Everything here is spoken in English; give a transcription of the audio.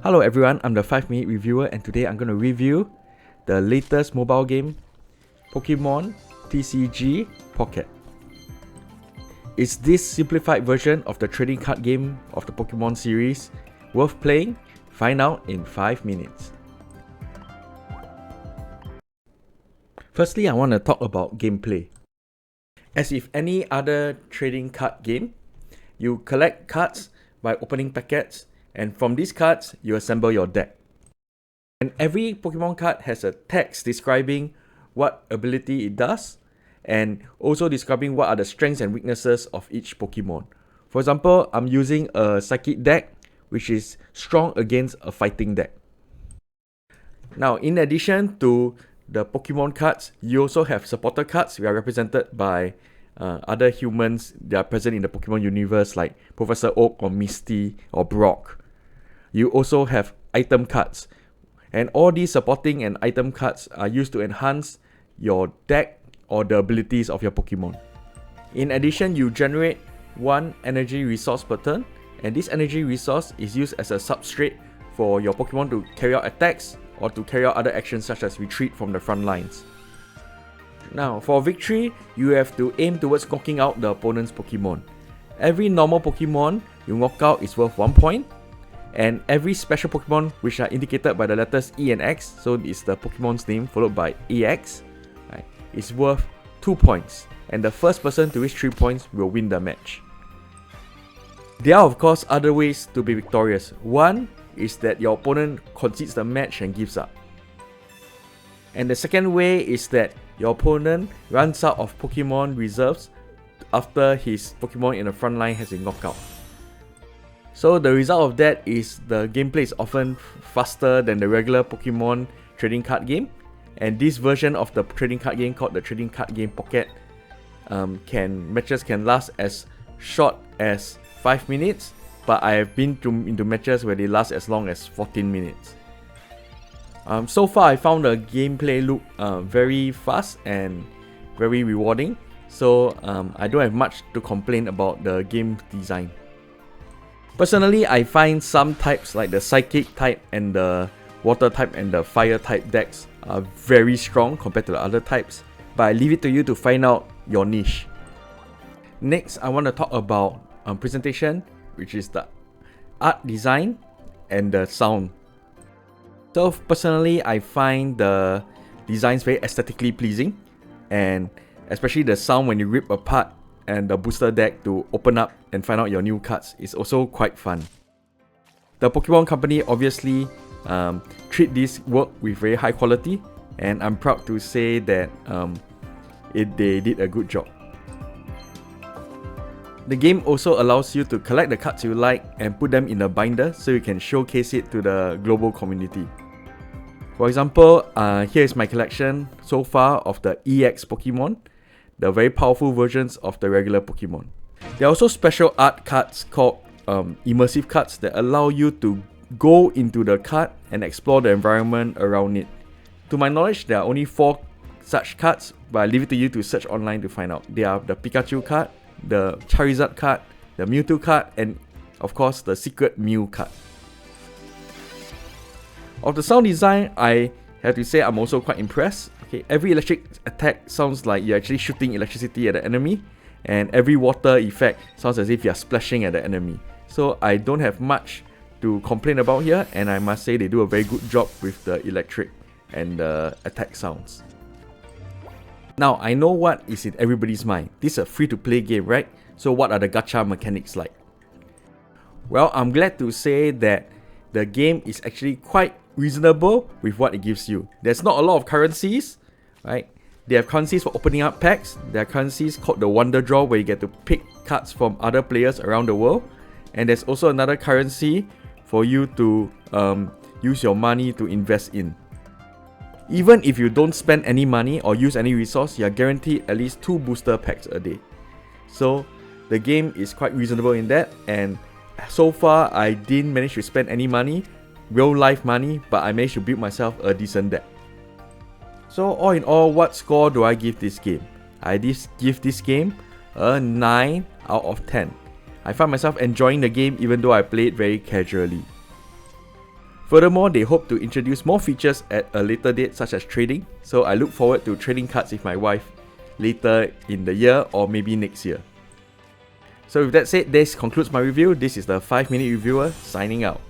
Hello everyone, I'm the 5-minute reviewer and today I'm going to review the latest mobile game, Pokemon TCG Pocket. Is this simplified version of the trading card game of the Pokemon series worth playing? Find out in 5 minutes. Firstly, I want to talk about gameplay. As if any other trading card game, you collect cards by opening packets, and from these cards, you assemble your deck. And every Pokemon card has a text describing what ability it does, and also describing what are the strengths and weaknesses of each Pokemon. For example, I'm using a Psychic deck, which is strong against a fighting deck. Now, in addition to the Pokemon cards, you also have supporter cards, which are represented by other humans that are present in the Pokemon universe, like Professor Oak or Misty or Brock. You also have item cards, and all these supporting and item cards are used to enhance your deck or the abilities of your Pokemon. In addition, you generate one energy resource per turn, and this energy resource is used as a substrate for your Pokemon to carry out attacks or to carry out other actions such as retreat from the front lines. Now, for victory, you have to aim towards knocking out the opponent's Pokemon. Every normal Pokemon you knock out is worth 1 point, and every special Pokemon which are indicated by the letters E and X, so it's the Pokemon's name followed by EX, right, is worth 2 points, and the first person to reach 3 points will win the match. There are of course other ways to be victorious. One is that your opponent concedes the match and gives up. And the second way is that your opponent runs out of Pokemon reserves after his Pokemon in the front line has been knocked out. So the result of that is the gameplay is often faster than the regular Pokemon trading card game, and this version of the trading card game called the Trading Card Game Pocket matches can last as short as 5 minutes, but I have been into matches where they last as long as 14 minutes. So far I found the gameplay look very fast and very rewarding, so I don't have much to complain about the game design. Personally, I find some types like the Psychic type and the Water type and the Fire type decks are very strong compared to the other types, but I leave it to you to find out your niche. Next, I want to talk about presentation, which is the art design and the sound. So personally, I find the designs very aesthetically pleasing, and especially the sound when you rip apart and the booster deck to open up and find out your new cards is also quite fun. The Pokemon company obviously treat this work with very high quality, and I'm proud to say that they did a good job. The game also allows you to collect the cards you like and put them in a binder so you can showcase it to the global community. For example, here is my collection so far of the EX Pokemon, the very powerful versions of the regular Pokemon. There are also special art cards called immersive cards that allow you to go into the card and explore the environment around it. To my knowledge, there are only 4 such cards, but I leave it to you to search online to find out. They are the Pikachu card, the Charizard card, the Mewtwo card, and of course the secret Mew card. Of the sound design, I have to say I'm also quite impressed. Okay, every electric attack sounds like you're actually shooting electricity at the enemy, and every water effect sounds as if you're splashing at the enemy. So I don't have much to complain about here, and I must say they do a very good job with the electric and the attack sounds. Now, I know what is in everybody's mind. This is a free-to-play game, right? So what are the gacha mechanics like? Well, I'm glad to say that the game is actually quite reasonable with what it gives you. There's not a lot of currencies, right? They have currencies for opening up packs. There are currencies called the Wonder Draw, where you get to pick cards from other players around the world. And there's also another currency for you to use your money to invest in. Even if you don't spend any money or use any resource, you are guaranteed at least 2 booster packs a day. So the game is quite reasonable in that, and so far I didn't manage to spend any money, real life money, but I managed to build myself a decent deck. So all in all, what score do I give this game? I give this game a 9 out of 10. I found myself enjoying the game even though I played very casually. Furthermore, they hope to introduce more features at a later date, such as trading, so I look forward to trading cards with my wife later in the year or maybe next year. So with that said, this concludes my review. This is the 5-Minute Reviewer signing out.